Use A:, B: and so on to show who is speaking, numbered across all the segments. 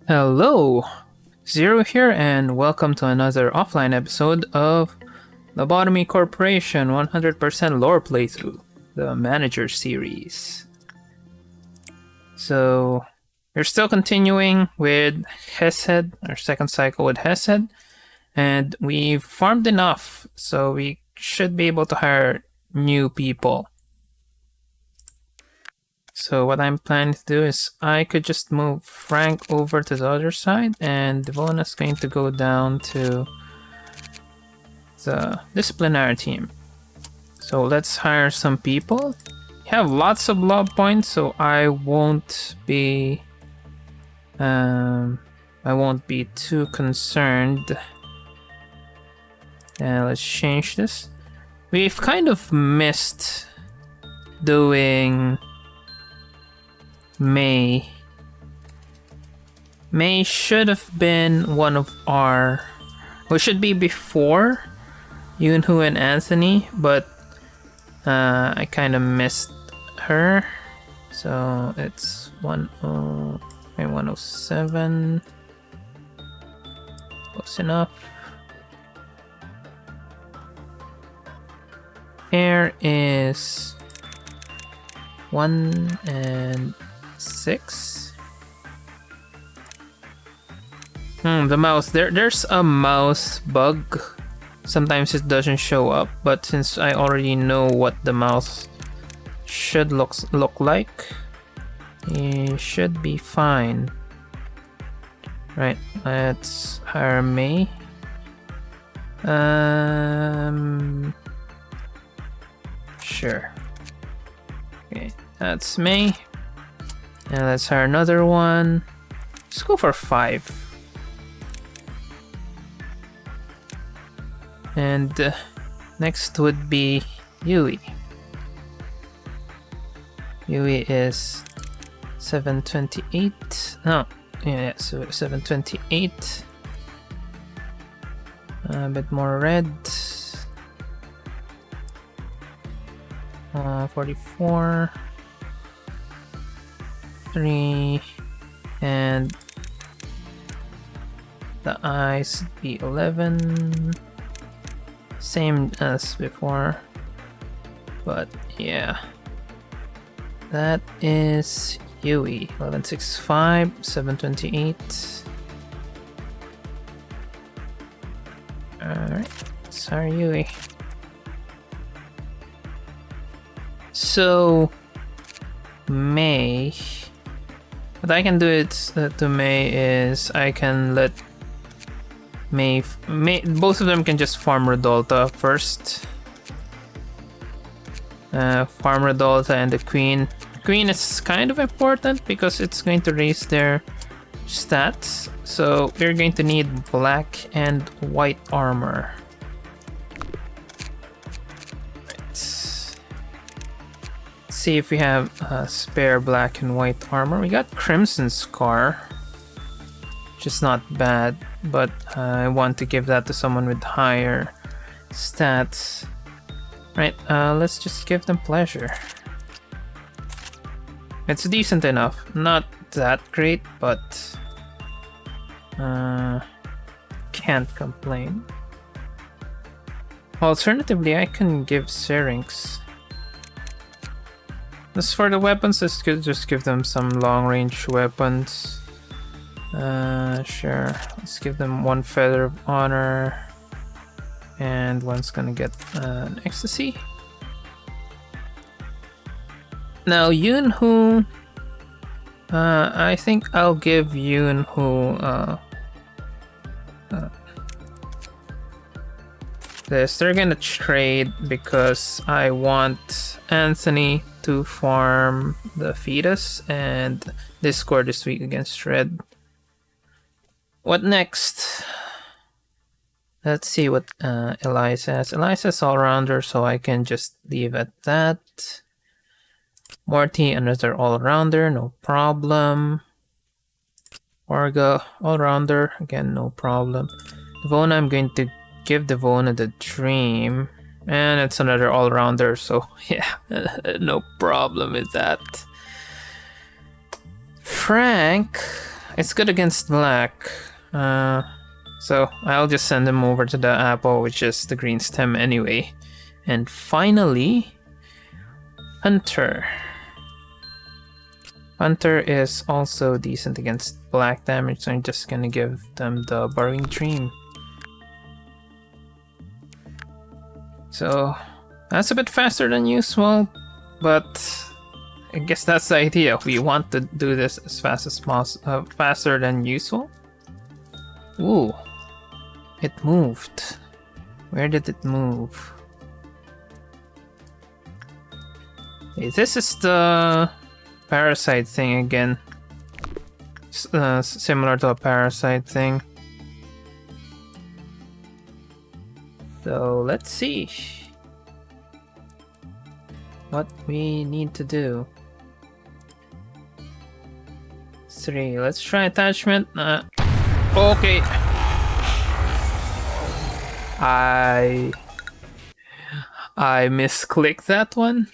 A: Hello, Zero here, and welcome to another offline episode of Lobotomy Corporation 100% lore playthrough, the Manager series. So, we're still continuing with Hesed, our second cycle with Hesed, and we've farmed enough, so we should be able to hire new people. So what I'm planning to do is I could just move Frank over to the other side, and Devona's going to go down to the disciplinary team. So let's hire some people. We have lots of love points, so I won't be too concerned. And let's change this. We've kind of missed doing May. May should have been one of our... We should be before Yunhu and Anthony, but I kind of missed her. So it's 107. Close enough. Air is 1 and 6. The mouse. There's a mouse bug. Sometimes it doesn't show up, but since I already know what the mouse should look like, it should be fine. Right, let's hire May. Sure. Okay, that's May. And let's hire another one. Let's go for 5. And next would be Yui. Yui is 728. No, yeah, so 728. A bit more red. 44. 3. And the eyes would be 11. Same as before, but yeah, that is Yui. 1165, 728. Alright, sorry Yui. So May, what I can do it to May is I can let May, both of them can just farm Redolta first. Farm Redolta and the Queen. The Queen is kind of important because it's going to raise their stats. So we're going to need black and white armor. Right. Let's see if we have spare black and white armor. We got Crimson Scar, which is not bad, but I want to give that to someone with higher stats. Right, let's just give them pleasure. It's decent enough. Not that great, but can't complain. Alternatively, I can give Syrinx. As for the weapons, let's just give them some long-range weapons. Sure. Let's give them one Feather of Honor. And one's gonna get an Ecstasy. Now, Yunhu. I think I'll give Yunhu this. They're gonna trade because I want Anthony to farm the fetus and Discord this week against Red. What next? Let's see what Eliza has. Eliza's all-rounder, so I can just leave at that. Morty, another all-rounder, no problem. Orga, all-rounder, again, no problem. Devona, I'm going to give Devona the Dream. And it's another all-rounder, so yeah, no problem with that. Frank, It's good against black. So I'll just send him over to the apple, which is the green stem anyway. And finally, Hunter. Hunter is also decent against black damage, so I'm just gonna give them the Burrowing Dream. So that's a bit faster than usual, but I guess that's the idea. We want to do this as fast as possible, faster than usual. Ooh, it moved. Where did it move? Okay, this is the parasite thing again. Similar to a parasite thing. So let's see what we need to do. 3. Let's try attachment. Okay. I misclicked that one.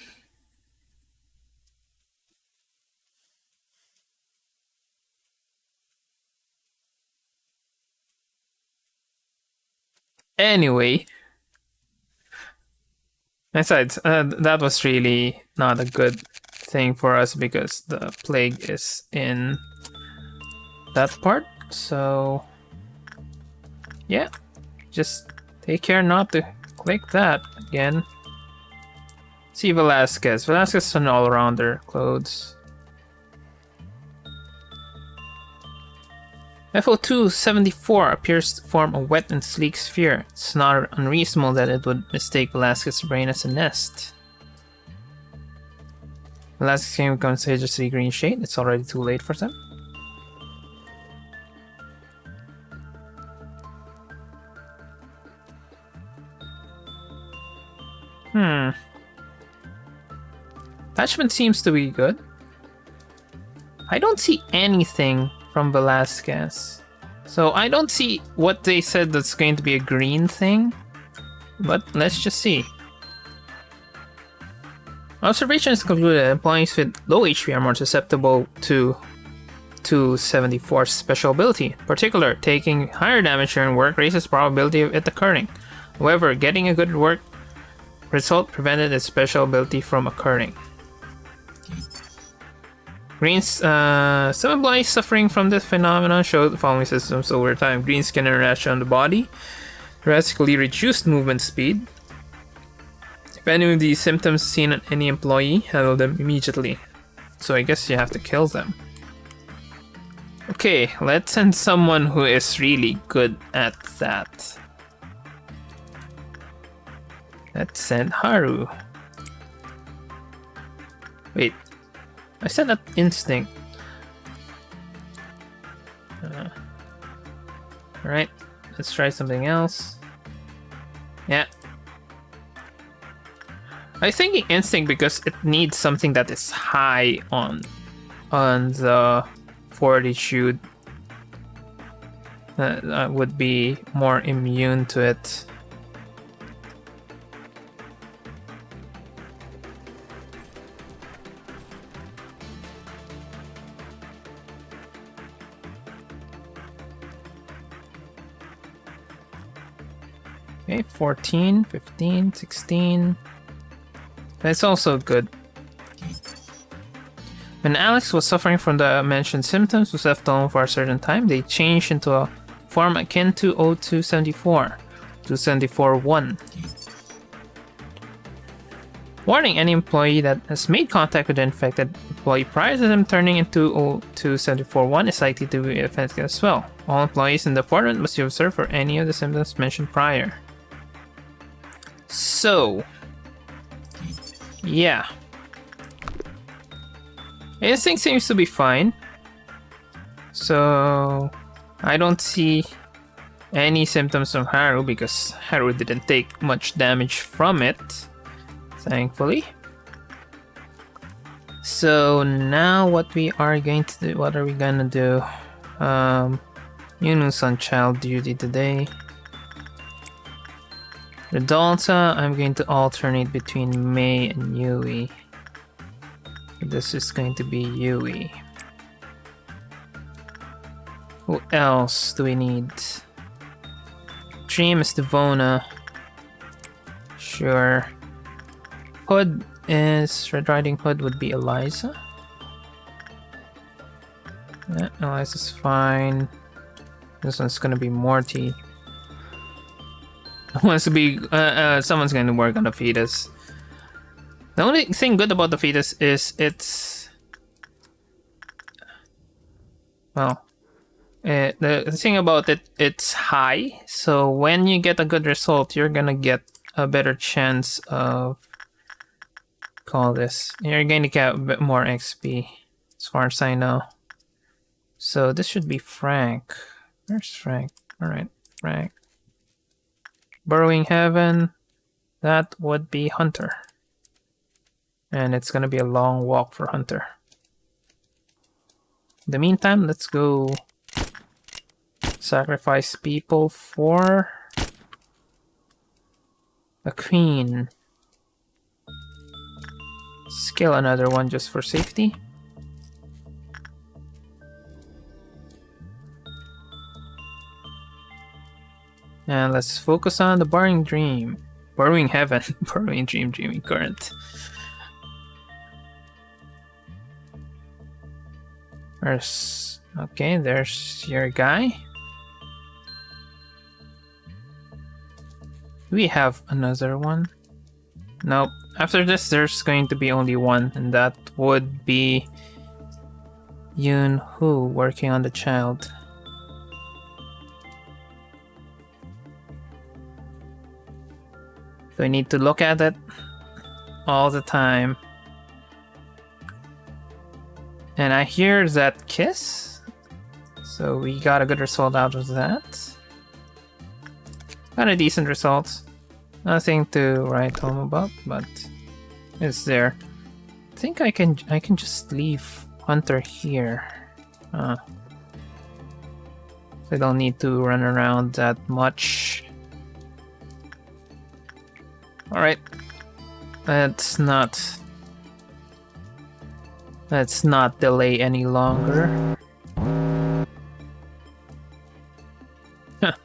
A: Anyway, besides, that was really not a good thing for us because the plague is in that part. So, yeah, just take care not to click that again. See Velasquez. Velasquez is an all-rounder. Clothes. FO2-74 appears to form a wet and sleek sphere. It's not unreasonable that it would mistake Velasquez's brain as a nest. Velasquez can become contagiously green shade. It's already too late for them. Attachment seems to be good. I don't see anything from Velasquez. So I don't see what they said that's going to be a green thing. But let's just see. Observations concluded that employees with low HP are more susceptible to 274's special ability. In particular, taking higher damage during work raises probability of it occurring. However, getting a good work result prevented its special ability from occurring. Greens, some employees suffering from this phenomenon showed the following symptoms over time. Green skin and rash on the body, drastically reduced movement speed. If any of these symptoms seen on any employee, handle them immediately. So I guess you have to kill them. Okay, let's send someone who is really good at that. Let's send Haru. Wait, I said that instinct. Alright, let's try something else. Yeah. I was thinking instinct because it needs something that is high on the fortitude. That would be more immune to it. Okay, 14, 15, 16. That's also good. When Alex was suffering from the mentioned symptoms, was left alone for a certain time, they changed into a form akin to O274, 274-1. Warning: any employee that has made contact with the infected employee prior to them turning into O274-1 is likely to be affected as well. All employees in the department must be observed for any of the symptoms mentioned prior. So, yeah. Instinct seems to be fine. So, I don't see any symptoms from Haru because Haru didn't take much damage from it, thankfully. So now what we are going to do, what are we gonna do? Yunu's on child duty today. Redalta, I'm going to alternate between Mei and Yui. This is going to be Yui. Who else do we need? Dream is Devona. Sure. Hood is... Red Riding Hood would be Eliza. Yeah, Eliza's fine. This one's gonna be Morty. Wants to be... someone's gonna work on the fetus. The only thing good about the fetus is it's... Well... the thing about it, it's high. So when you get a good result, you're gonna get a better chance of... Call this. You're going to get a bit more XP, as far as I know. So this should be Frank. Where's Frank? Alright, Frank. Burrowing Heaven. That would be Hunter. And it's gonna be a long walk for Hunter. In the meantime, let's go sacrifice people for the Queen. Skill another one just for safety. And let's focus on the Burrowing Dream. Burrowing Heaven. Burrowing Dream, Dreaming Current. There's... Okay, there's your guy. Do we have another one? Nope. After this, there's going to be only one, and that would be Yoon Hoo working on the child. So I need to look at it all the time. And I hear that kiss, so we got a good result out of that. Got a decent result. Nothing to write home about, but it's there. I think I can just leave Hunter here. I don't need to run around that much. Alright. Let's not delay any longer.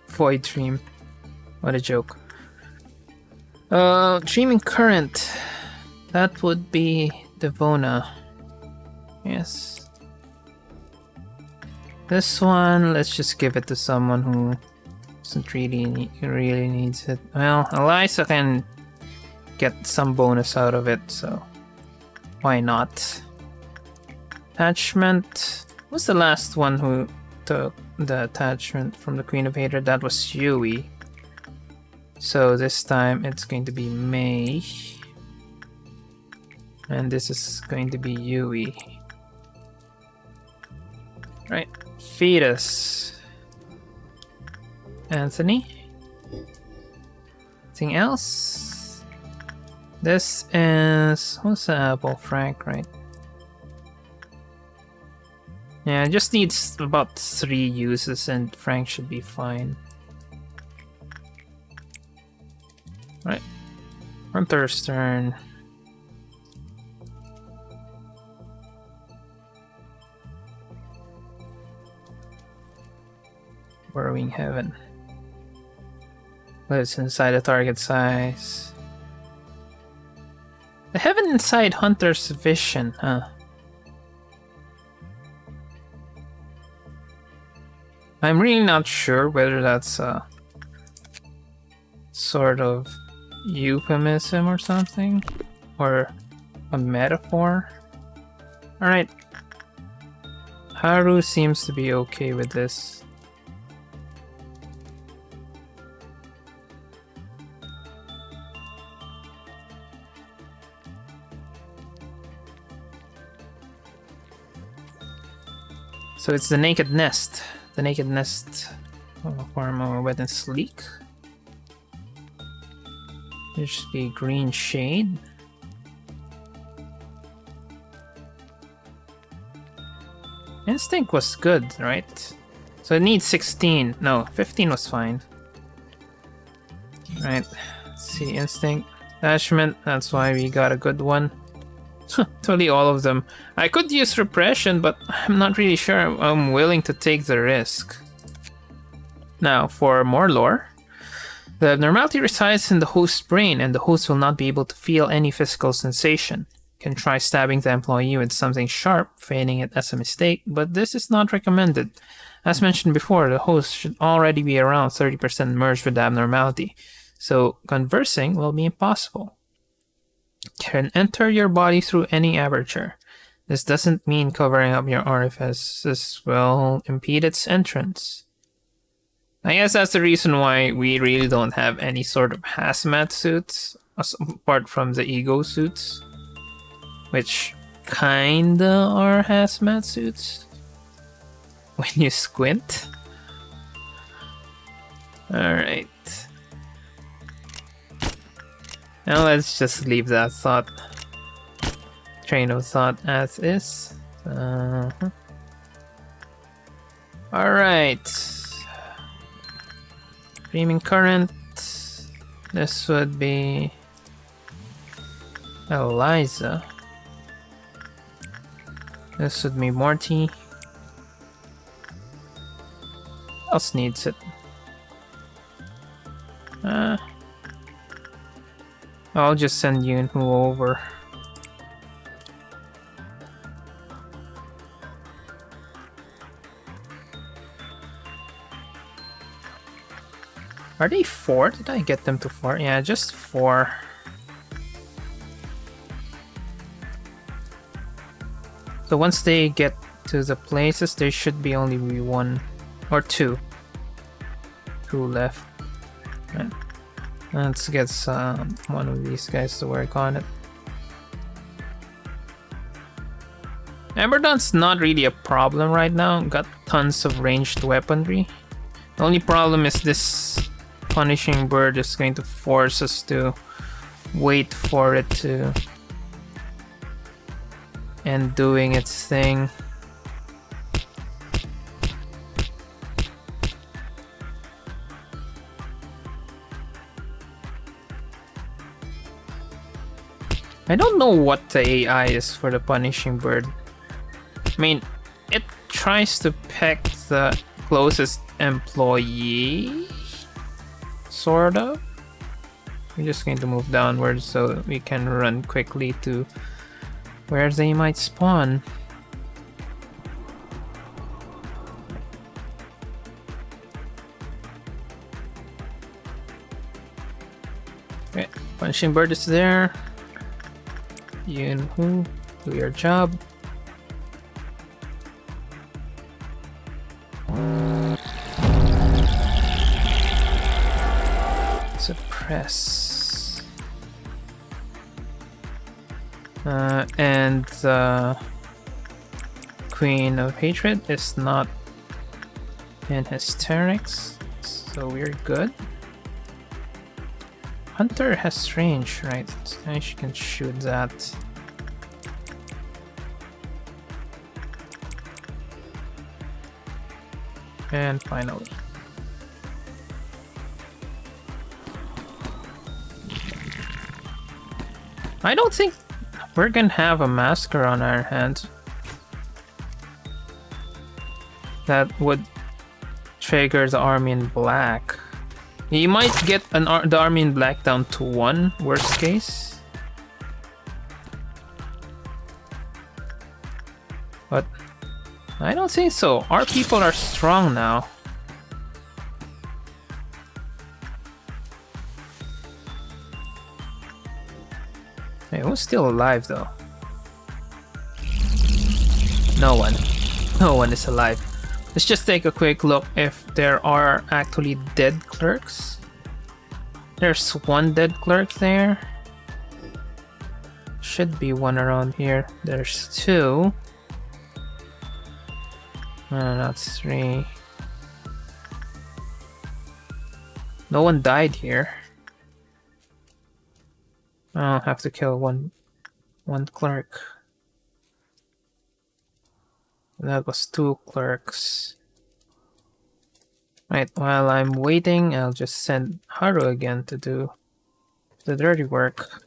A: Void Dream. What a joke. Dreaming Current. That would be Devona. Yes. This one, let's just give it to someone who doesn't really needs it. Well, Eliza can get some bonus out of it, so why not? Attachment. What's the last one who took the attachment from the Queen of Hatred? That was Yui. So this time it's going to be Mei. And this is going to be Yui. Right. Fetus. Anthony. Anything else? This is... What's the apple? Frank, right? Yeah, it just needs about 3 uses and Frank should be fine. Right. Hunter's turn. Burrowing Heaven. Lives inside the target size. The heaven inside Hunter's vision, huh? I'm really not sure whether that's a sort of euphemism or something, or a metaphor. Alright. Haru seems to be okay with this. So it's the Naked Nest. The Naked Nest form of Wet and Sleek. There should be Green Shade. Instinct was good, right? So it needs 16. No, 15 was fine. Right. Let's see, Instinct. Attachment, that's why we got a good one. Totally all of them. I could use repression, but I'm not really sure I'm willing to take the risk. Now, for more lore. The abnormality resides in the host's brain, and the host will not be able to feel any physical sensation. You can try stabbing the employee with something sharp, feigning it as a mistake, but this is not recommended. As mentioned before, the host should already be around 30% merged with the abnormality, so conversing will be impossible. Can enter your body through any aperture. This doesn't mean covering up your orifices will impede its entrance. I guess that's the reason why we really don't have any sort of hazmat suits, apart from the ego suits, which kinda are hazmat suits when you squint. Alright. Now let's just leave that train of thought as is. Alright. Streaming current. This would be Eliza. This would be Morty. Who else needs it? I'll just send Yunhu over. Are they 4? Did I get them to 4? Yeah, just 4. So once they get to the places, there should be only 1 or 2. 2 left. Right. Let's get one of these guys to work on it. Emberdon's not really a problem right now. Got tons of ranged weaponry. The only problem is this punishing bird is going to force us to wait for it to end doing its thing. I don't know what the AI is for the punishing bird. I mean, it tries to peck the closest employee, sort of. We're just going to move downwards so we can run quickly to where they might spawn. Okay, punching bird is there. Yunhu, do your job. Suppress. And the Queen of Hatred is not in hysterics, so we're good. Hunter has range, right? So she can shoot that. And finally. I don't think we're gonna have a massacre on our hands. That would trigger the army in black. You might get the army in black down to 1, worst case. But I don't think so. Our people are strong now. Hey, who's still alive though? No one. No one is alive. Let's just take a quick look if there are actually dead clerks. There's 1 dead clerk there. Should be 1 around here. There's 2. That's 3. No one died here. I'll have to kill one clerk. That was 2 clerks. Right, while I'm waiting, I'll just send Haru again to do the dirty work.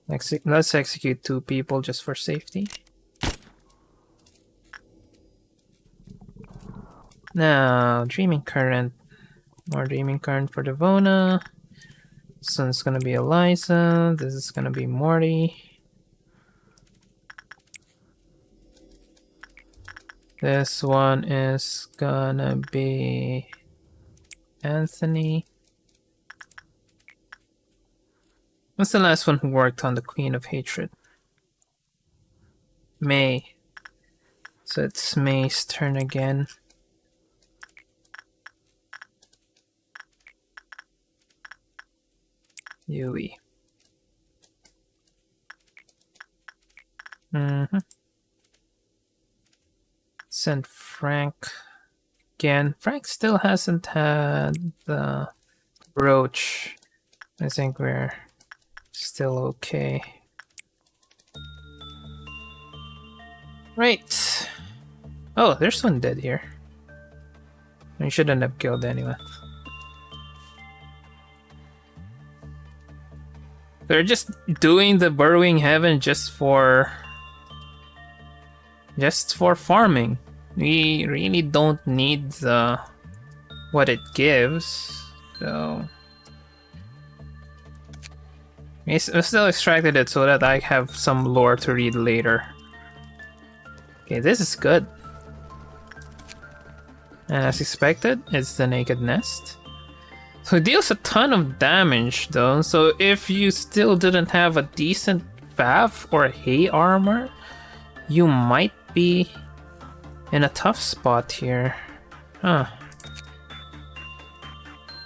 A: Let's execute 2 people just for safety. Now, Dreaming Current. More Dreaming Current for Devona. This one's gonna be Eliza. This is gonna be Morty. This one is gonna be Anthony. What's the last one who worked on the Queen of Hatred? May. So it's May's turn again. Yui. Send Frank again. Frank still hasn't had the brooch. I think we're still okay. Right. Oh, there's one dead here. I shouldn't have killed anyone. They're just doing the burrowing heaven just for farming. We really don't need what it gives, so I still extracted it so that I have some lore to read later. Okay, this is good. And as expected, it's the Naked Nest. So it deals a ton of damage though, so if you still didn't have a decent Fav or Hay armor, you might be in a tough spot here. Huh.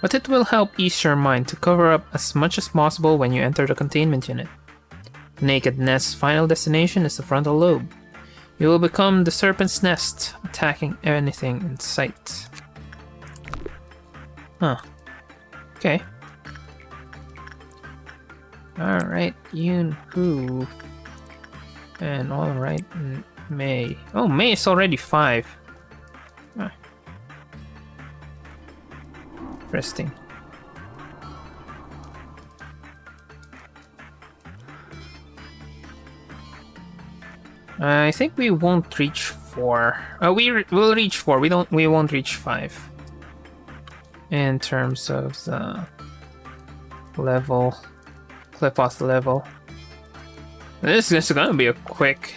A: But it will help ease your mind to cover up as much as possible when you enter the containment unit. The Naked Nest's final destination is the frontal lobe. You will become the Serpent's Nest, attacking anything in sight. Huh. Okay. Alright, Yoon Hoo. And alright, May. Oh, May is already 5. Huh. Interesting. I think we won't reach 4. We'll reach 4. We won't reach 5. In terms of the level, Clipoth level. This is gonna be a quick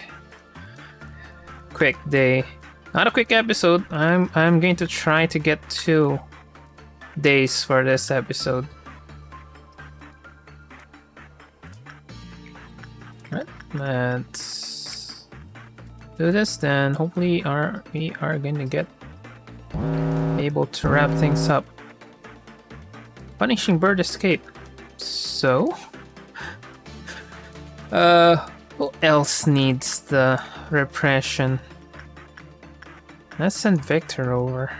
A: day. Not a quick episode. I'm going to try to get 2 days for this episode. Right, let's do this then. Hopefully we are gonna get able to wrap things up. Punishing bird escape. So, who else needs the repression? Let's send Victor over.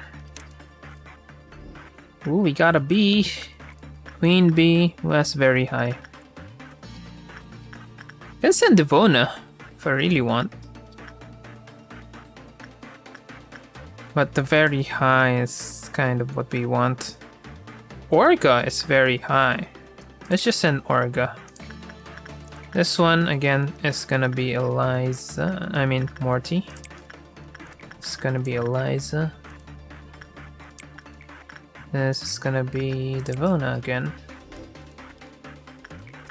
A: Ooh, we got a bee. Queen bee. Ooh, that's very high. Let's send Devona if I really want. But the very high is kind of what we want. Orga is very high. Let's just send Orga. This one again is gonna be Eliza. I mean Morty. It's gonna be Eliza. This is gonna be Devona again.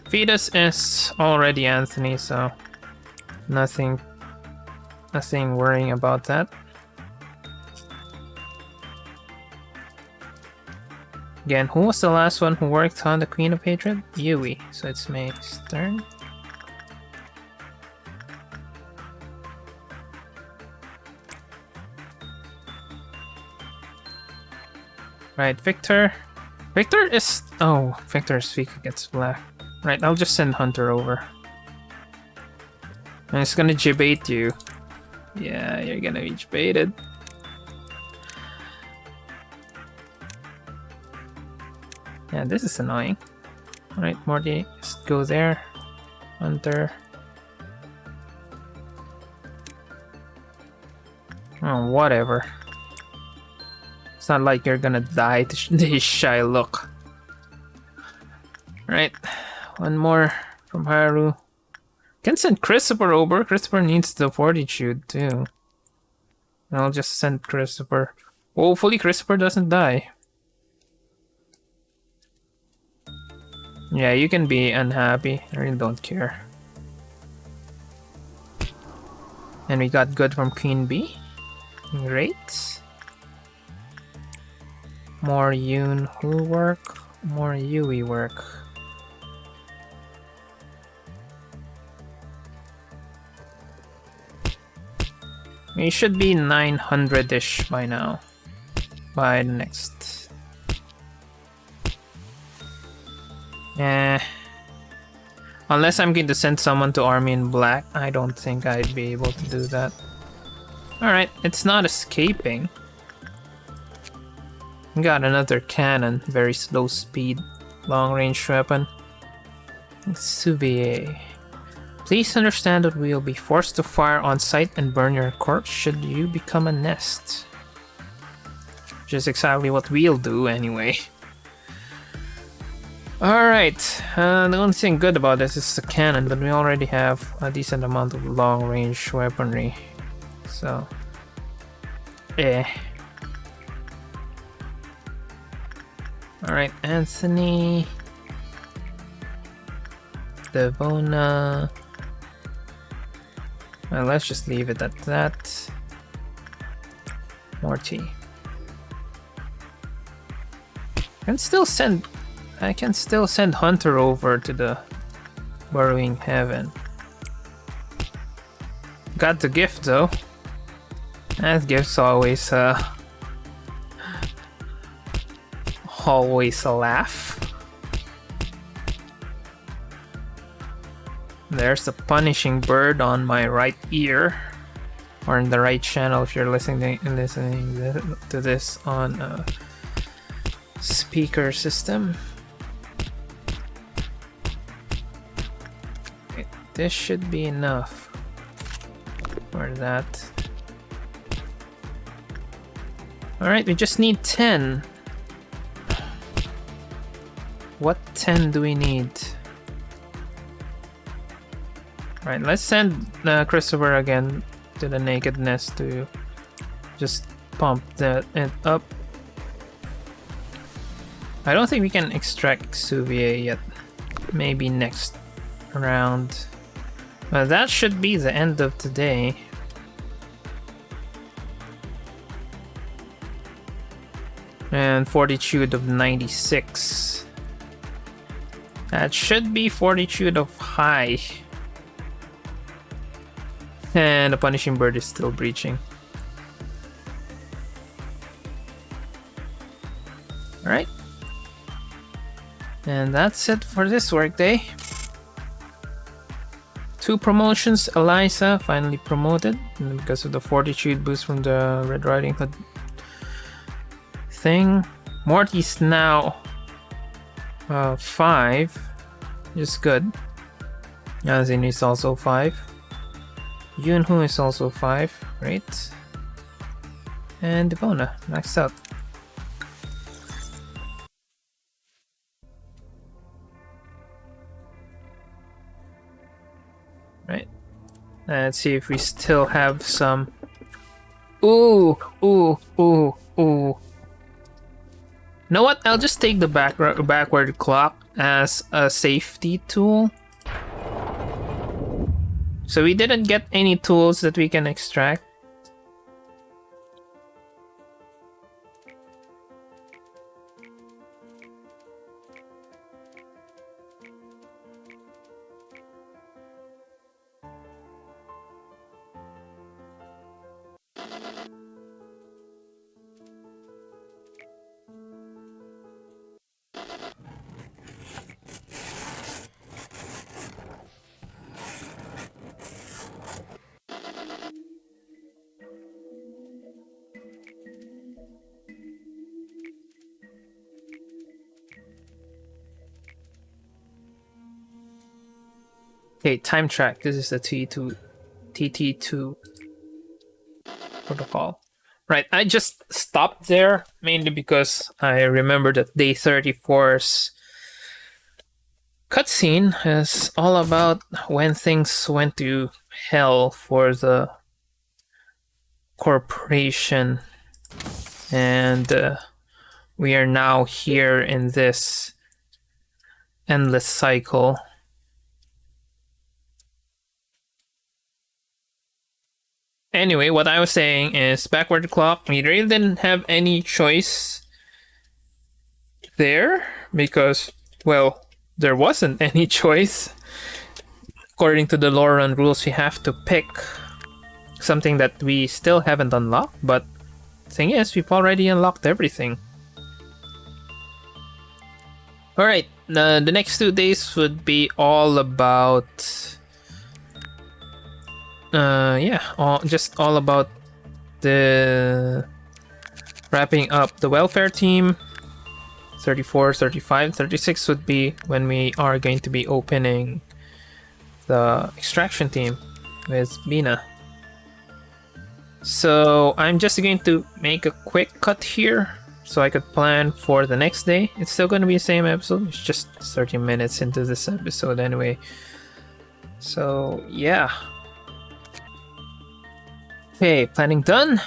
A: Fetus is already Anthony, so nothing worrying about that. Again, who was the last one who worked on the Queen of Hatred? Yui. So it's May's turn. Right, Victor. Victor is... Oh, Victor is weak against black. Right, I'll just send Hunter over. And it's gonna jibait you. Yeah, you're gonna be jibaited. Yeah, this is annoying. Alright, Morty, just go there. Hunter. Oh, whatever. It's not like you're gonna die to this shy look. Right, one more from Haru. Can send Christopher over. Christopher needs the fortitude too. I'll just send Christopher. Hopefully Christopher doesn't die. Yeah, you can be unhappy. I really don't care. And we got good from Queen Bee. Great. More Yoon Who work. More Yui work. We should be 900-ish by now. By the next. Unless I'm going to send someone to Army in Black, I don't think I'd be able to do that. Alright, it's not escaping. Got another cannon, very slow speed, long range weapon. Souvier. Please understand that we will be forced to fire on sight and burn your corpse should you become a nest. Which is exactly what we'll do anyway. Alright, the only thing good about this is the cannon, but we already have a decent amount of long range weaponry. So, Alright, Anthony. Devona. Well, let's just leave it at that. Morty. I can still send Hunter over to the Burrowing Heaven. Got the gift though. That gift's always always a laugh. There's the punishing bird on my right ear, or in the right channel if you're listening to this on a speaker system. Okay, this should be enough for that. Alright, we just need 10. What 10 do we need? Alright, let's send Christopher again to the naked nest to just pump that up. I don't think we can extract Souvier yet. Maybe next round. Well, that should be the end of today. And fortitude of 96. That should be fortitude of high. And the punishing bird is still breaching. Alright. And that's it for this workday. 2 promotions. Eliza finally promoted because of the fortitude boost from the Red Riding Hood thing. Morty's now 5. Just good. Yazin is also 5. Yunhu is also 5. Great. And Devona, maxed out. Right. Let's see if we still have some. Ooh. Know what? I'll just take the backward clock as a safety tool. So we didn't get any tools that we can extract. Okay, time track. This is the TT2 protocol. Right, I just stopped there mainly because I remember that day 34's Cutscene is all about when things went to hell for the corporation, and we are now here in this endless cycle. Anyway, what I was saying is backward the clock. We really didn't have any choice there because, well, there wasn't any choice. According to the lore run rules, we have to pick something that we still haven't unlocked, but thing is, we've already unlocked everything. Alright, the next 2 days would be all about just all about the wrapping up the welfare team. 34, 35, 36 would be when we are going to be opening the extraction team with Bina. So I'm just going to make a quick cut here so I could plan for the next day. It's still going to be the same episode. It's just 30 minutes into this episode anyway. So yeah. Okay, planning done.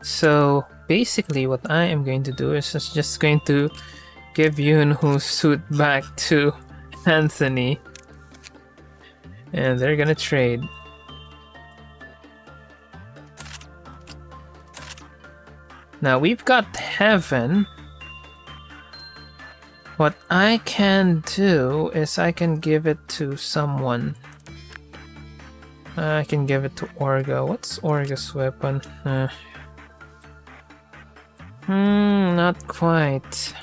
A: So basically what I am going to do is just going to give Yunhu's suit back to Anthony. And they're gonna trade. Now we've got Heaven. What I can do is I can give it to someone. I can give it to Orga. What's Orga's weapon? Not quite.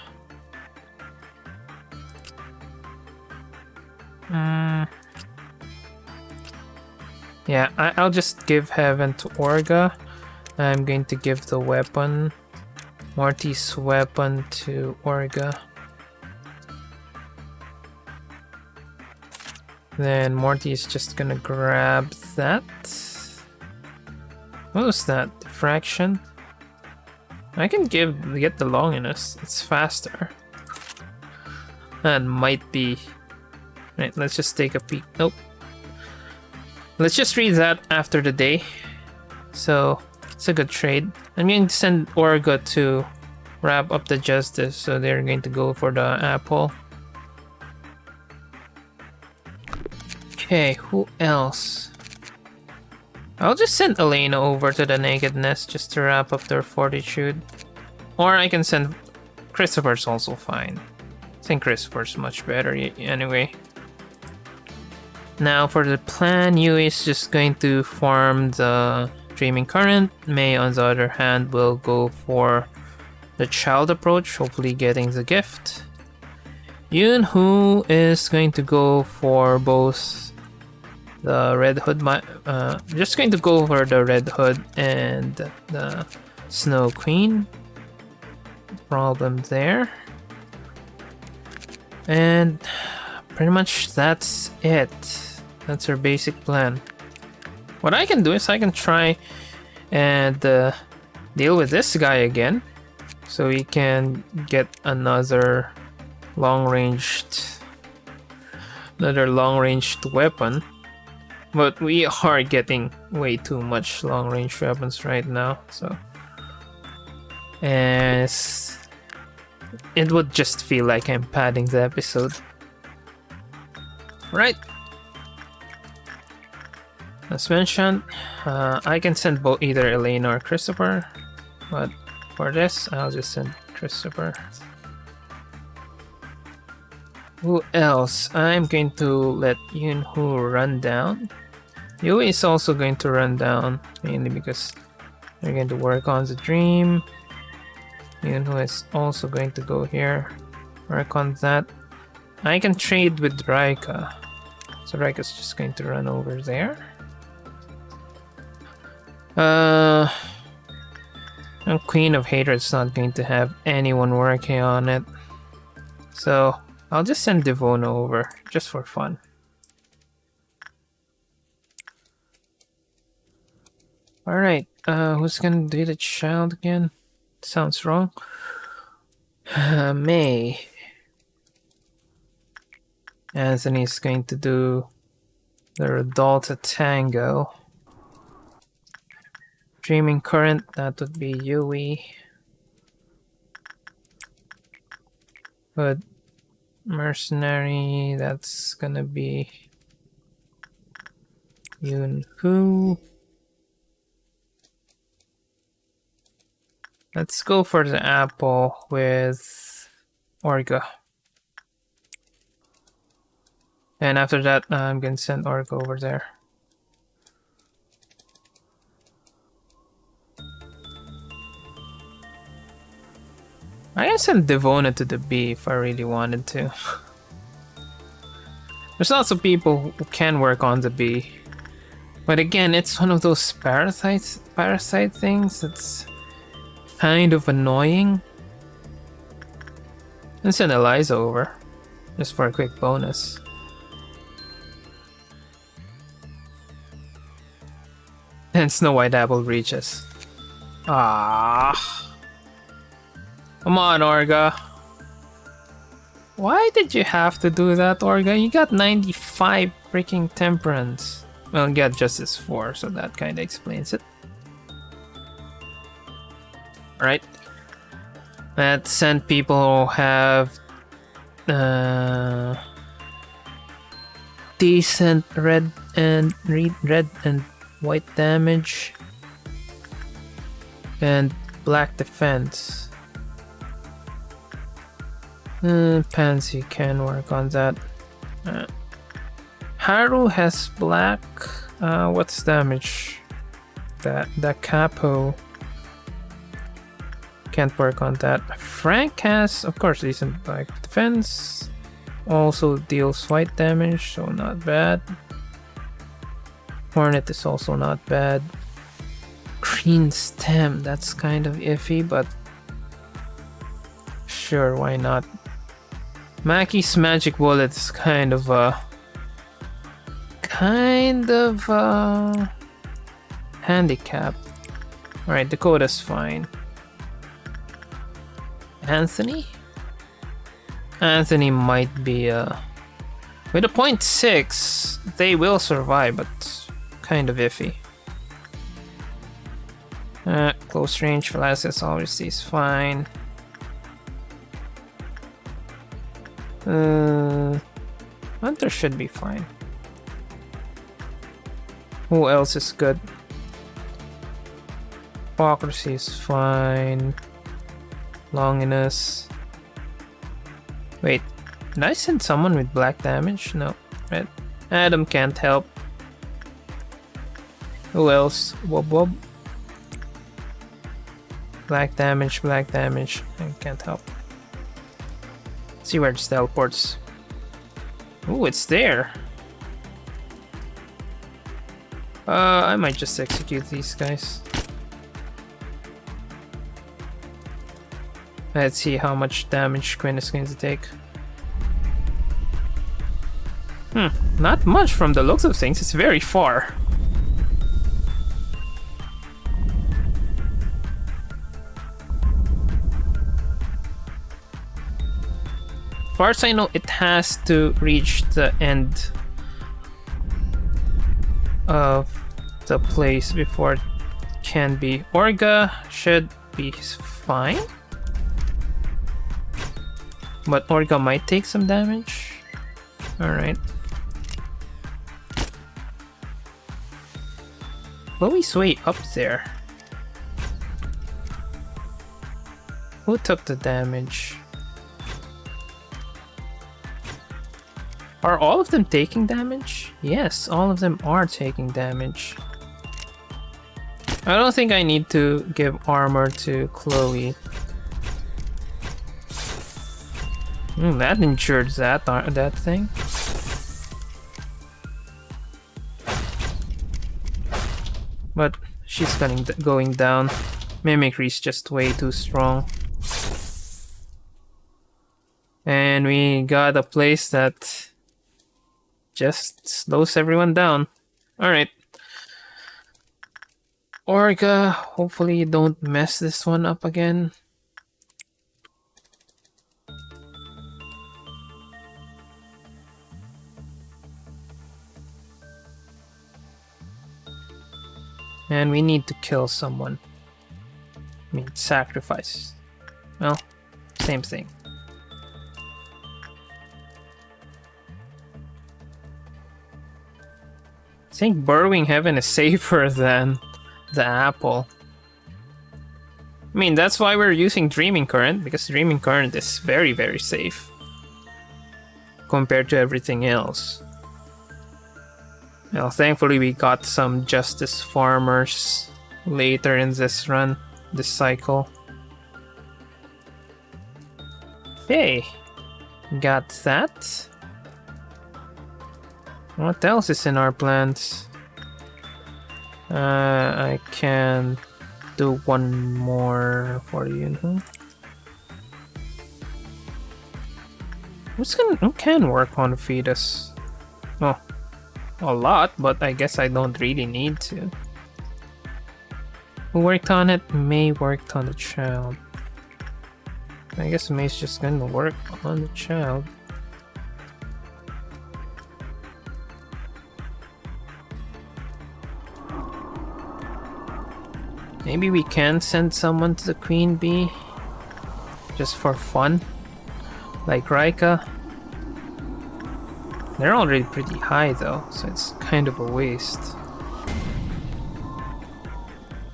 A: Yeah, I'll just give Heaven to Orga. I'm going to give the weapon, Morty's weapon, to Orga. Then Morty is just gonna grab that. What was that? Diffraction? I can get the longiness. It's faster. That might be... Right, let's just take a peek. Nope. Let's just read that after the day. So, it's a good trade. I'm going to send Orga to wrap up the justice, so they're going to go for the apple. Okay, who else? I'll just send Elena over to the nakedness just to wrap up their fortitude. Or I can send... Christopher's also fine. I think Christopher's much better anyway. Now for the plan, Yui is just going to farm the Dreaming Current. May, on the other hand, will go for the child approach, hopefully getting the gift. Yunhu is going to go for both the Red Hood, just going to go for the Red Hood and the Snow Queen. Problem there. And pretty much that's it. That's our basic plan. What I can do is I can try and deal with this guy again, so we can get another long-ranged weapon. But we are getting way too much long-range weapons right now, so and it would just feel like I'm padding the episode. Right. As mentioned, I can send both either Elena or Christopher, but for this, I'll just send Christopher. Who else? I'm going to let Yunhu run down. Yui is also going to run down, mainly because they're going to work on the dream. Yunhu is also going to go here, work on that. I can trade with Raika, so Raika's just going to run over there. And Queen of Hatred's not going to have anyone working on it, so I'll just send Devona over, just for fun. Alright, who's gonna do the child again? Sounds wrong. May. Anthony's going to do the Redolta Tango. Dreaming Current, that would be Yui. But Mercenary, that's gonna be Yunhu. Let's go for the apple with Orga. And after that, I'm gonna send Orga over there. I can send Devona to the B if I really wanted to. There's lots of people who can work on the B. But again, it's one of those parasite things that's kind of annoying. And send Eliza over. Just for a quick bonus. And Snow White Apple reaches. Ah. Come on, Orga. Why did you have to do that, Orga? You got 95 freaking temperance. Well, you got Justice 4, so that kind of explains it. Alright. Let's send people who have decent red and white damage and black defense. Pansy can work on that. Haru has black. What's damage? That capo can't work on that. Frank has, of course, decent black defense. Also deals white damage, so not bad. Hornet is also not bad. Green stem, that's kind of iffy, but sure, why not? Maki's magic bullet is kind of handicap. Alright, Dakota's fine. Anthony might be with a 0.6 they will survive, but kind of iffy. Close range Velasquez obviously is fine. Hunter should be fine. Who else is good? Hypocrisy is fine. Longinus. Wait, did I send someone with black damage? No. Right. Adam can't help. Who else? Wob wob. Black damage. I can't help. See where it teleports. Ooh, it's there. I might just execute these guys. Let's see how much damage Quinn is going to take. Not much from the looks of things. It's very far. As far as I know, it has to reach the end of the place before it can be. Orga should be fine, but Orga might take some damage. Alright. Chloe's way up there. Who took the damage? Are all of them taking damage? Yes, all of them are taking damage. I don't think I need to give armor to Chloe. That injured that thing. But she's going down. Mimicry's just way too strong. And we got a place that just slows everyone down. Alright. Orga, hopefully you don't mess this one up again. And we need to kill someone. I mean, sacrifice. Well, same thing. I think Burrowing Heaven is safer than the apple. I mean, that's why we're using Dreaming Current, because Dreaming Current is very, very safe compared to everything else. Well, thankfully we got some Justice Farmers later in this run, this cycle. Okay, got that. What else is in our plans? I can do one more for you. Who can work on the fetus? Oh, a lot, but I guess I don't really need to. Who worked on it? May worked on the child. I guess May's just gonna work on the child. Maybe we can send someone to the Queen Bee just for fun, like Raika. They're already pretty high though, so it's kind of a waste.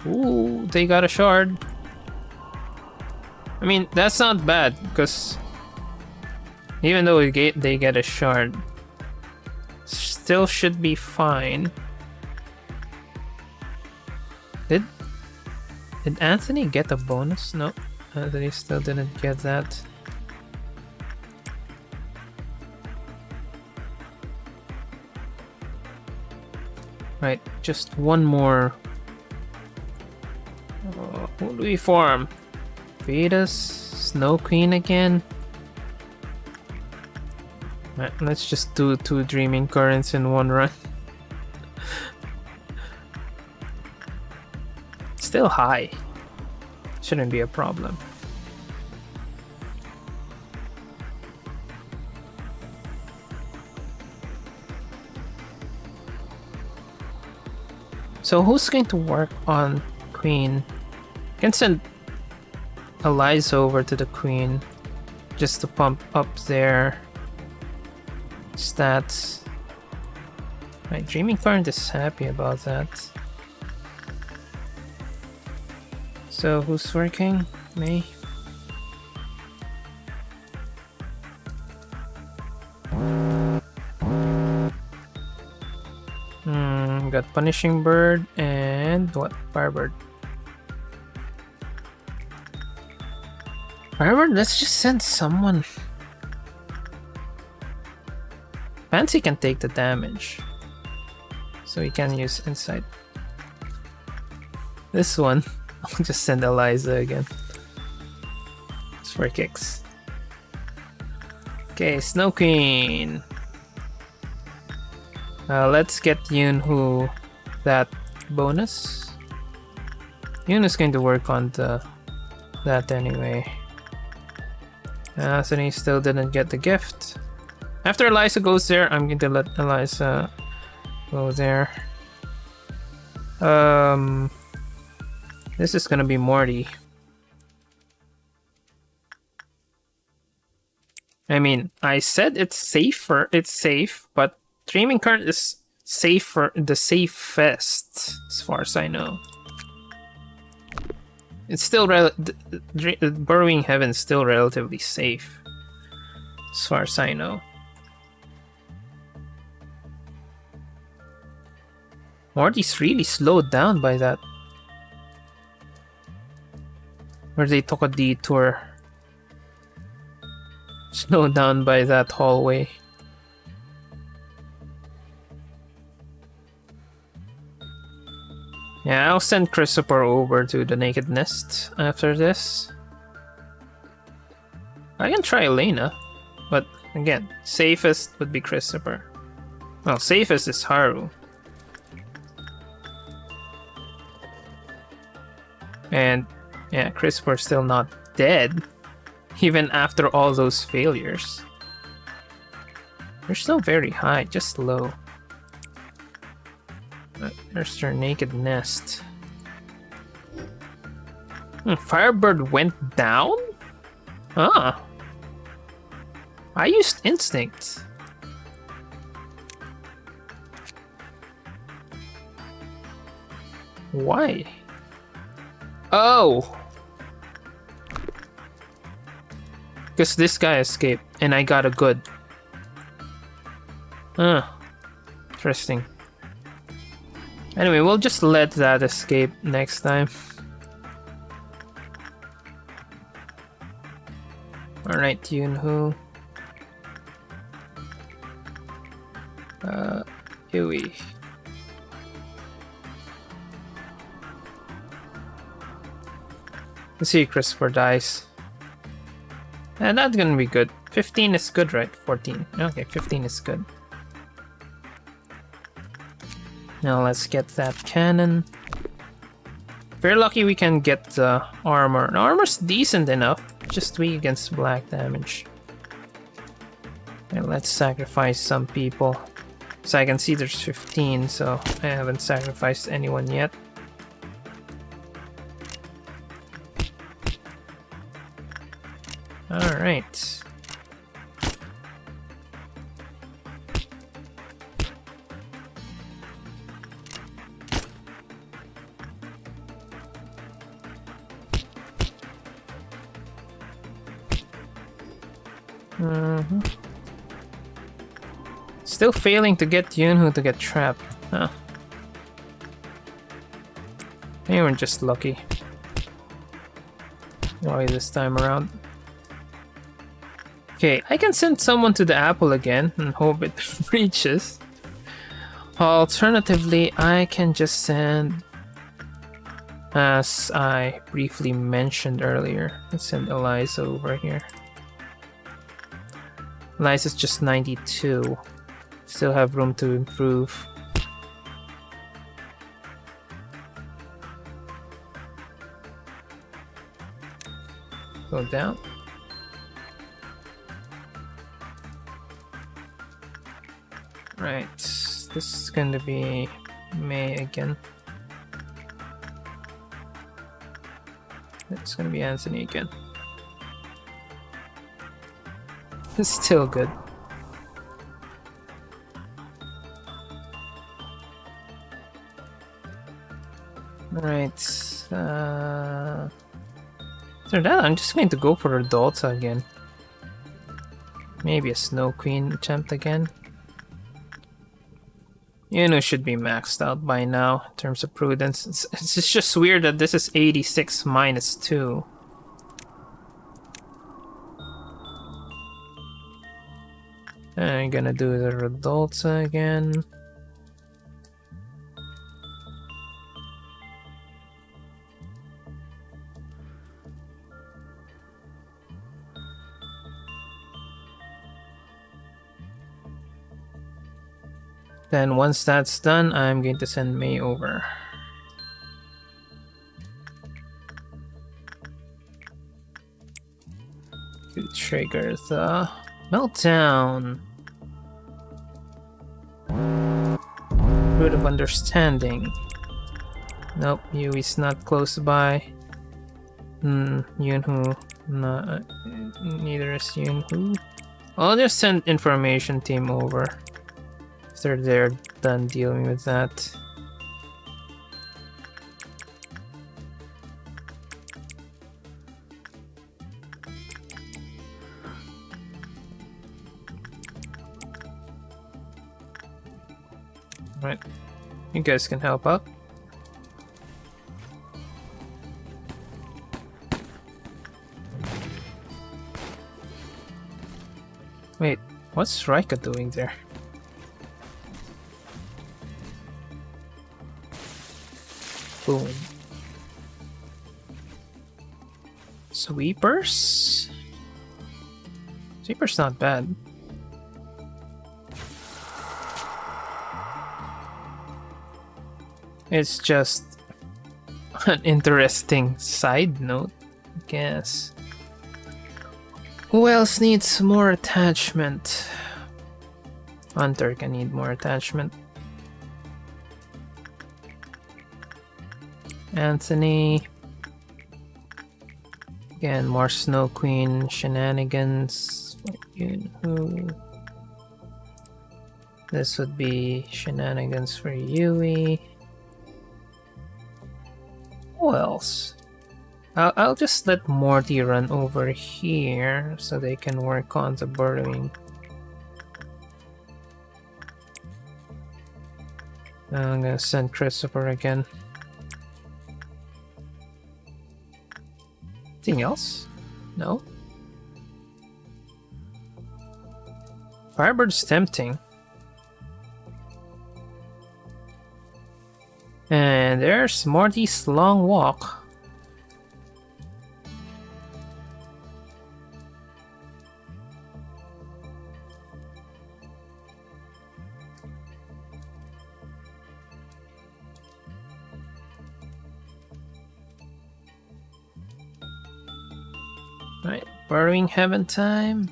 A: Ooh, they got a shard. I mean, that's not bad, because even though they get a shard, still should be fine. Did Anthony get a bonus? No, Anthony still didn't get that. Right, just one more. Who do we farm? Fetus? Snow Queen again? Right, let's just do 2 Dreaming Currents in one run. Still high. Shouldn't be a problem. So who's going to work on Queen? I can send Eliza over to the Queen just to pump up their stats. My Dreaming Current is happy about that. So who's working? Me? Got Punishing Bird and what? Firebird. Firebird, let's just send someone. Fancy can take the damage, so we can use Insight. This one, I'll just send Eliza again. Just for kicks. Okay, Snow Queen. Let's get Yunhu that bonus. Yunhu's going to work on that anyway. Anthony still didn't get the gift. After Eliza goes there, I'm going to let Eliza go there. This is gonna be Morty. I mean, I said it's safer. It's safe, but Dreaming Current is safer, the safest, as far as I know. It's still Burrowing Heaven is still relatively safe, as far as I know. Morty's really slowed down by that. Where they took a detour. Slowed down by that hallway. Yeah, I'll send Christopher over to the Naked Nest after this. I can try Elena, but again, safest would be Christopher. Well, safest is Haru. And yeah, Christopher's still not dead, even after all those failures. They're still very high, just low. There's their Naked Nest. Firebird went down? Ah. I used instinct. Why? Oh! Because this guy escaped and I got a good. Interesting. Anyway, we'll just let that escape next time. Alright, Yunhu. Yui. Let's see, Christopher dies. And that's gonna be good. 15 is good, right? 14. Okay, 15 is good. Now let's get that cannon. If we're lucky, we can get the armor. The armor's decent enough, just weak against black damage. And let's sacrifice some people. So I can see there's 15, so I haven't sacrificed anyone yet. Alright. Still failing to get Yunhu to get trapped. Huh. They were just lucky. Why this time around? Okay, I can send someone to the apple again and hope it reaches. Alternatively, I can just send, as I briefly mentioned earlier, let's send Eliza over here. Eliza's just 92. Still have room to improve. Go down. Right, this is going to be May again. It's going to be Anthony again. It's still good. Right. So that I'm just going to go for adults again. Maybe a Snow Queen attempt again. Should be maxed out by now in terms of prudence. It's just weird that this is 86 minus 2. And I'm gonna do the Redolza again. Then once that's done, I'm going to send May over. To trigger the meltdown. Root of understanding. Nope, Yui's not close by. Yunhu, neither is Yunhu. I'll just send information team over. After they're done dealing with that. Right, you guys can help out. Wait, what's Rika doing there? Boom. Sweepers? Sweeper's not bad. It's just an interesting side note, I guess. Who else needs more attachment? Hunter can need more attachment. Anthony. Again, more Snow Queen shenanigans. This would be shenanigans for Yui. Who else? I'll just let Morty run over here so they can work on the burrowing. I'm gonna send Christopher again. Anything else? No? Firebird's tempting. And there's Morty's long walk. Right, burrowing heaven time.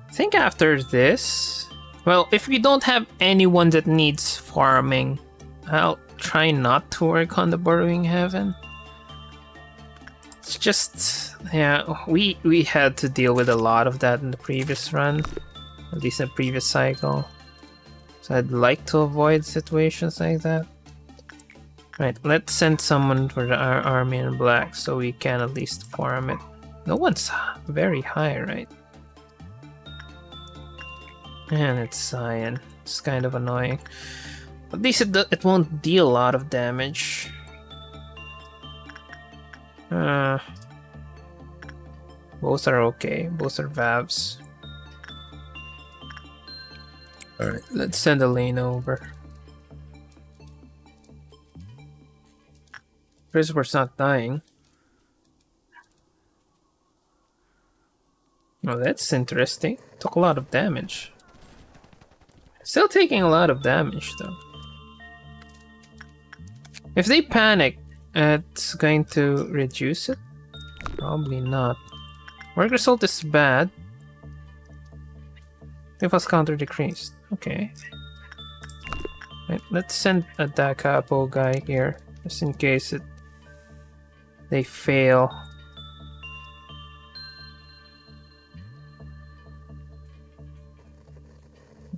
A: I think after this, well, if we don't have anyone that needs farming, I'll try not to work on the burrowing heaven. It's just, yeah, we had to deal with a lot of that in the previous run, at least the previous cycle. So I'd like to avoid situations like that. Right, let's send someone for our army in black so we can at least farm it. No one's very high, right? And it's cyan. It's kind of annoying. At least it won't deal a lot of damage. Both are okay. Both are Vavs. Alright, let's send a lane over. Christopher's not dying. Oh, that's interesting. Took a lot of damage. Still taking a lot of damage though. If they panic, it's going to reduce it? Probably not. Work result is bad. Defense counter decreased. Okay. Right, let's send a Da Capo guy here, just in case they fail.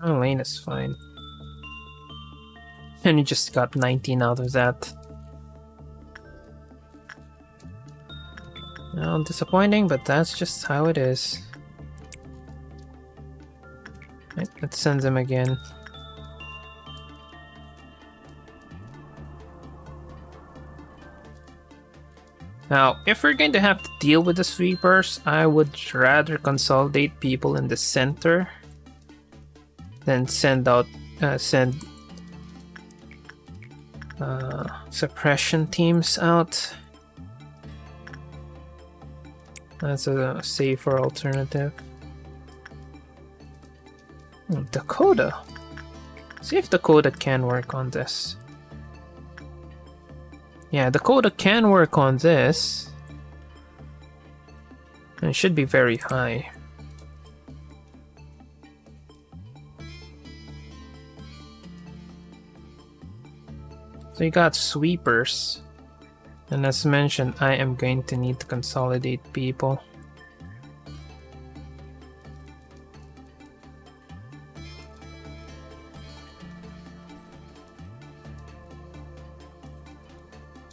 A: Oh, lane is fine. And you just got 19 out of that. Well, disappointing, but that's just how it is. Right, let's send them again. Now, if we're going to have to deal with the sweepers, I would rather consolidate people in the center than send suppression teams out. That's a safer alternative. Dakota. See if Dakota can work on this. Yeah, Dakota can work on this. And it should be very high. So you got sweepers. And as mentioned, I am going to need to consolidate people.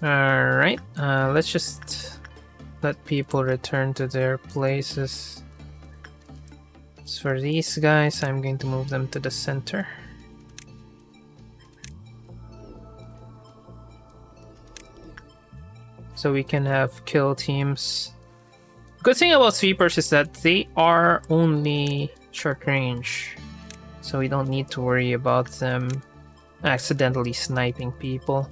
A: Alright, let's just let people return to their places. As for these guys, I'm going to move them to the center. So we can have kill teams. Good thing about sweepers is that they are only short range. So we don't need to worry about them accidentally sniping people.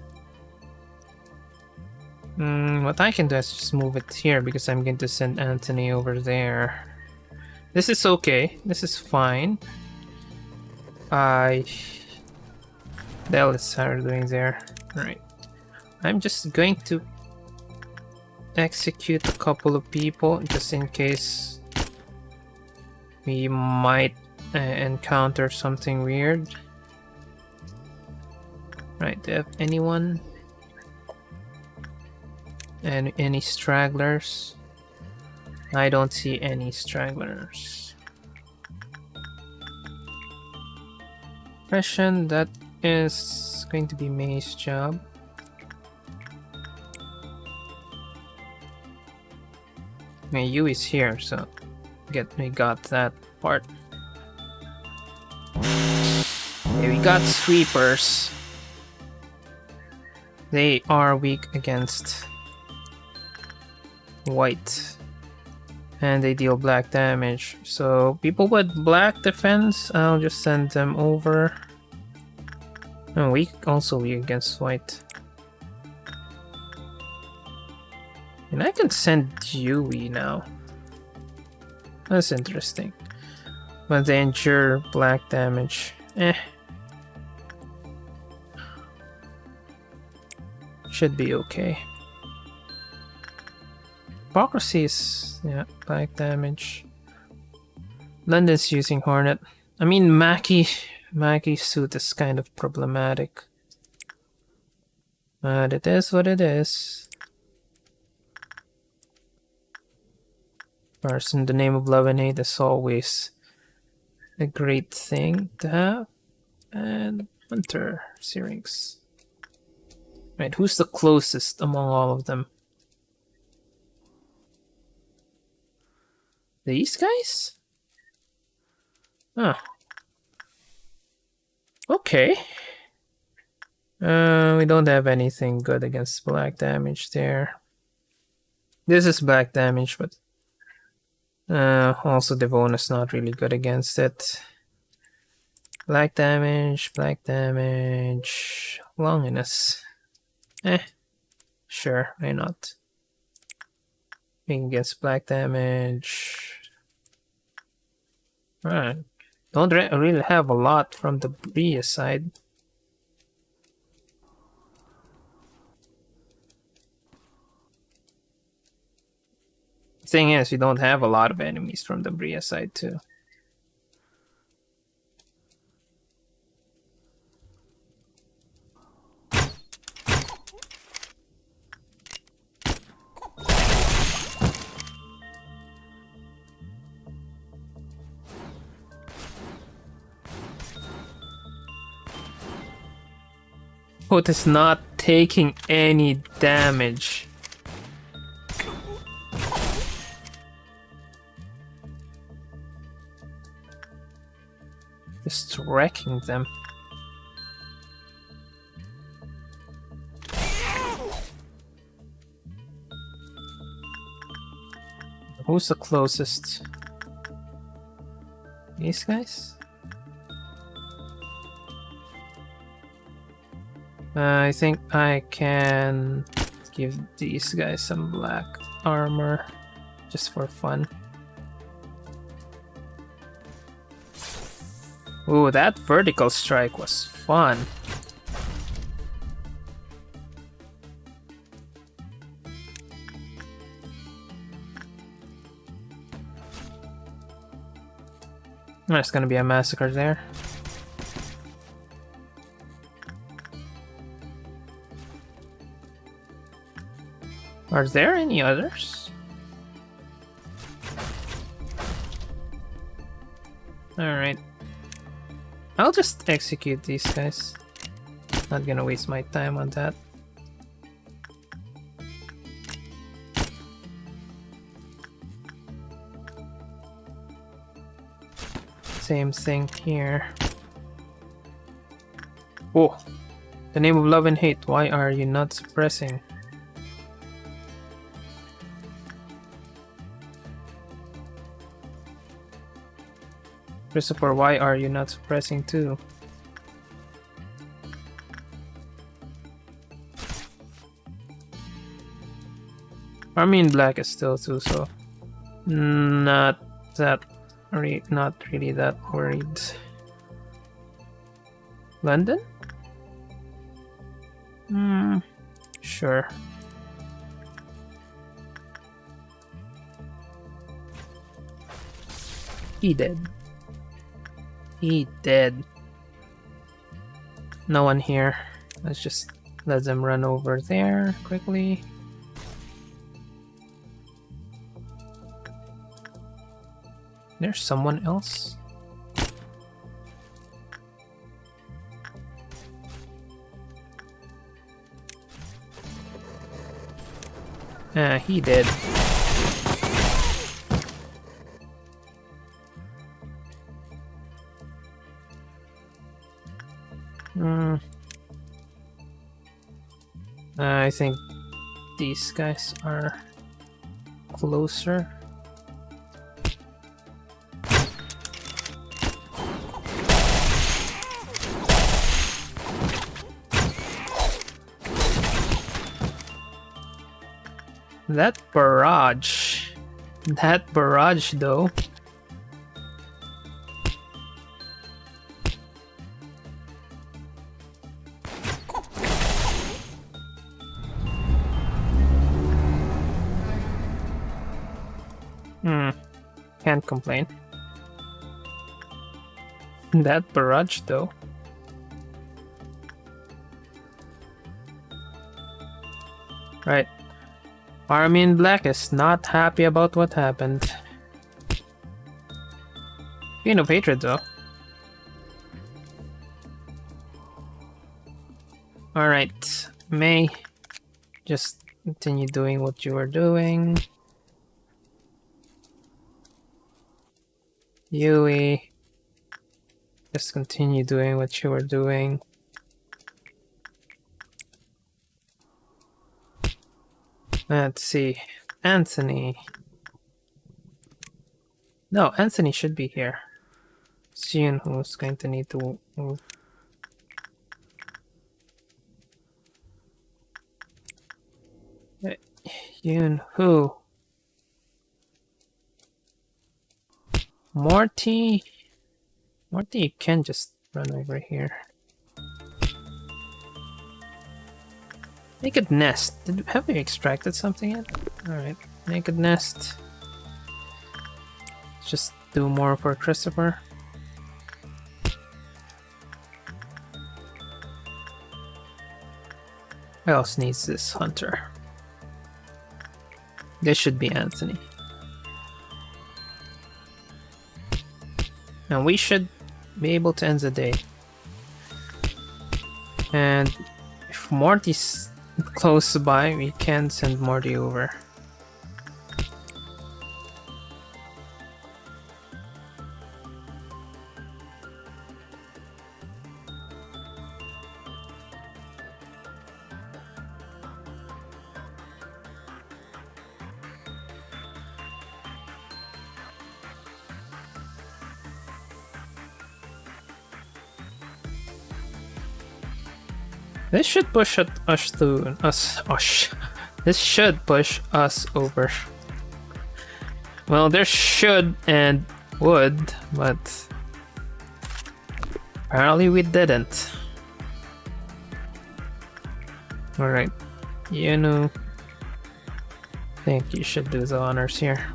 A: What I can do is just move it here because I'm going to send Anthony over there. This is okay. This is fine. The hell is Sarah doing there? Right. I'm just going to execute a couple of people just in case we might encounter something weird. Right, do you have anyone? And any stragglers? I don't see any stragglers. Question, that is going to be May's job. Okay, Yu is here, so we got that part. Okay, we got sweepers. They are weak against white. And they deal black damage. So people with black defense, I'll just send them over. Oh, weak, also weak against white. And I can send Yui now. That's interesting. But they endure black damage. Should be okay. Hypocrisy is, yeah, black damage. London's using Hornet. I mean, Mackie's suit is kind of problematic. But it is what it is. First, in the name of love and hate is always a great thing to have. And Hunter Syrinx. Right, who's the closest among all of them? These guys? Huh. Okay. We don't have anything good against black damage there. This is black damage, but also Devona's not really good against it. Black damage, Longinus. Sure, why not? Being against black damage. Alright. Don't really have a lot from the Bria side. Thing is, we don't have a lot of enemies from the Bria side too. Hoot is not taking any damage. Just wrecking them. Who's the closest? These guys? I think I can give these guys some black armor just for fun. Ooh, that vertical strike was fun. There's gonna be a massacre there. Are there any others? Alright. I'll just execute these guys. Not gonna waste my time on that. Same thing here. Whoa. The name of love and hate, why are you not suppressing? Christopher, why are you not suppressing too? Army in black is still too, so not really that worried. London? Sure. He dead. He dead. No one here. Let's just let them run over there quickly. There's someone else. He did. I think these guys are closer. That barrage though. Can't complain. That barrage though. Right. Army in Black is not happy about what happened. Queen of Hatred though. Alright, May, just continue doing what you were doing. Yui, just continue doing what you were doing. Let's see, Anthony. No, Anthony should be here. Xian who's going to need to move. Yun who? Morty, you can just run over here. Naked Nest. Have we extracted something yet? Alright, Naked Nest. Let's just do more for Christopher. Who else needs this hunter? This should be Anthony. Now we should be able to end the day. And if Morty's close by, we can send Morty over. This should push us to This should push us over. Well, there should and would, but apparently we didn't. Alright, you know, I think you should do the honors here.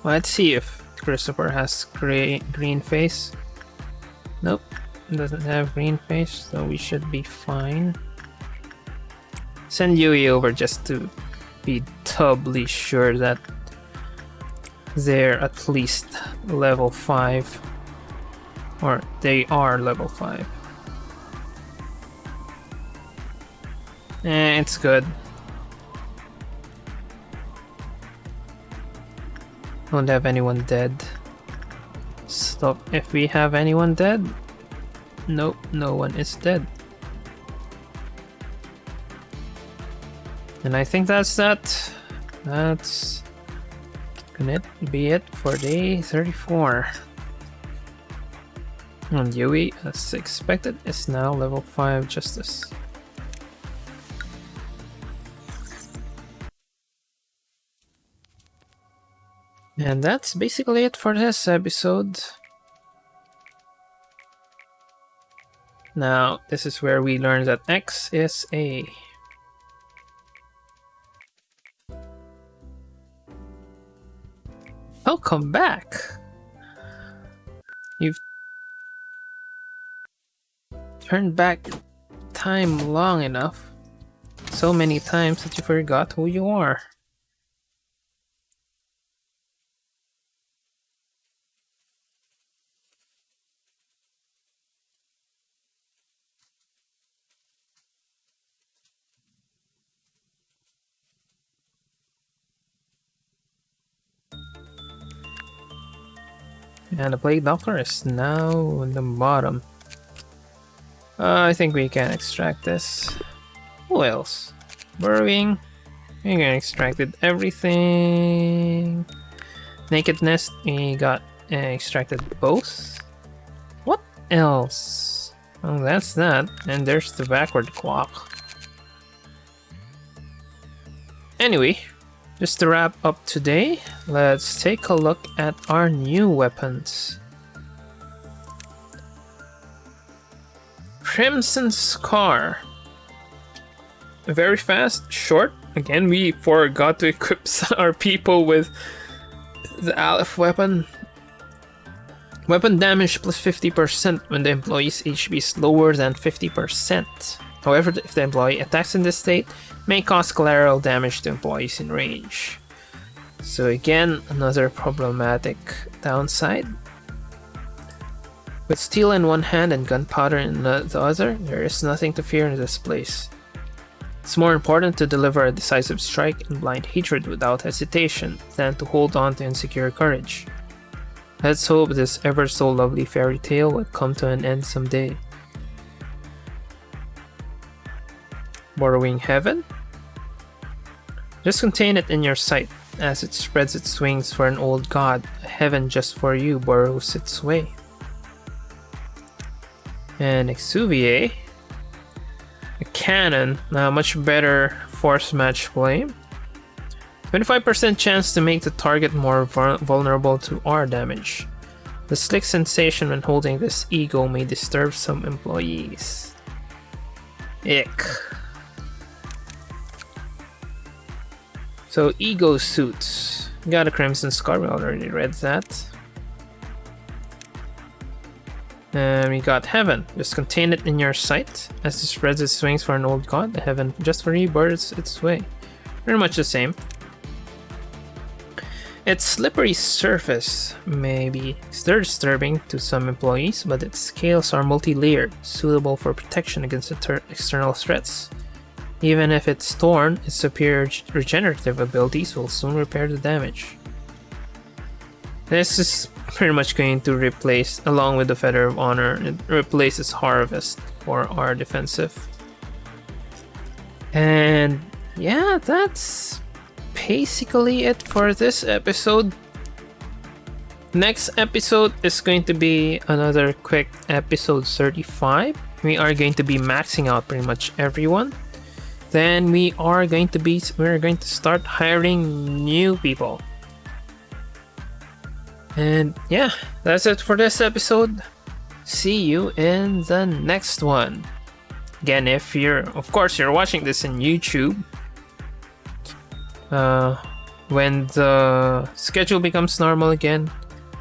A: Let's see if Christopher has green face. Nope, doesn't have green face, so we should be fine. Send Yui over just to be doubly sure that they're at least level 5. Or they are level 5. It's good. Don't have anyone dead. So if we have anyone dead, nope, no one is dead. And I think that's that. That's gonna be it for day 34. And Yui, as expected, is now level 5 Justice. And that's basically it for this episode. Now, this is where we learn that X is A. Welcome back! You've Turn back time long enough. So many times that you forgot who you are. And the Plague Doctor is now on the bottom. I think we can extract this. Who else? Burrowing. We can extracted everything. Nakedness, we got extracted both. What else? Oh, that's that. And there's the backward clock. Anyway, just to wrap up today, let's take a look at our new weapons. Crimson Scar. Very fast, short. Again, we forgot to equip our people with the Aleph weapon. Weapon damage plus 50% when the employee's HP is lower than 50%. However, if the employee attacks in this state, may cause collateral damage to employees in range. So again, another problematic downside. With steel in one hand and gunpowder in the other, there is nothing to fear in this place. It's more important to deliver a decisive strike and blind hatred without hesitation than to hold on to insecure courage. Let's hope this ever so lovely fairy tale will come to an end someday. Borrowing Heaven? Just contain it in your sight as it spreads its wings for an old god. A heaven just for you borrows its way. And Exuviae, a cannon, now much better force match flame. 25% chance to make the target more vulnerable to R damage. The slick sensation when holding this ego may disturb some employees. Ick. So ego suits. Got a Crimson Scar, we already read that. And we got Heaven. Just contain it in your sight as it spreads its wings for an old god. The Heaven just for you birds its way. Pretty much the same. Its slippery surface may be disturbing to some employees, but its scales are multi-layered, suitable for protection against external threats. Even if it's torn, its superior regenerative abilities will soon repair the damage. This is pretty much going to replace, along with the Feather of Honor, it replaces Harvest for our defensive. And yeah, that's basically it for this episode. Next episode is going to be another quick episode 35. We are going to be maxing out pretty much everyone. Then we're going to start hiring new people. And yeah, that's it for this episode. See you in the next one. Again, if you're watching this in YouTube, when the schedule becomes normal again,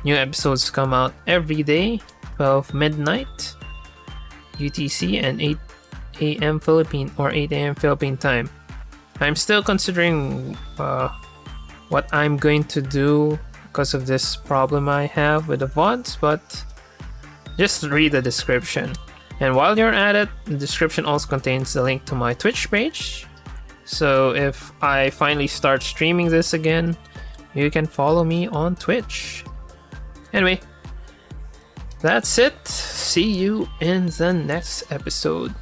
A: new episodes come out every day, 12 midnight UTC and 8 a.m. Philippine or 8 a.m. Philippine time. I'm still considering what I'm going to do because of this problem I have with the VODs, but just read the description. And while you're at it, the description also contains the link to my Twitch page. So if I finally start streaming this again, you can follow me on Twitch. Anyway, that's it. See you in the next episode.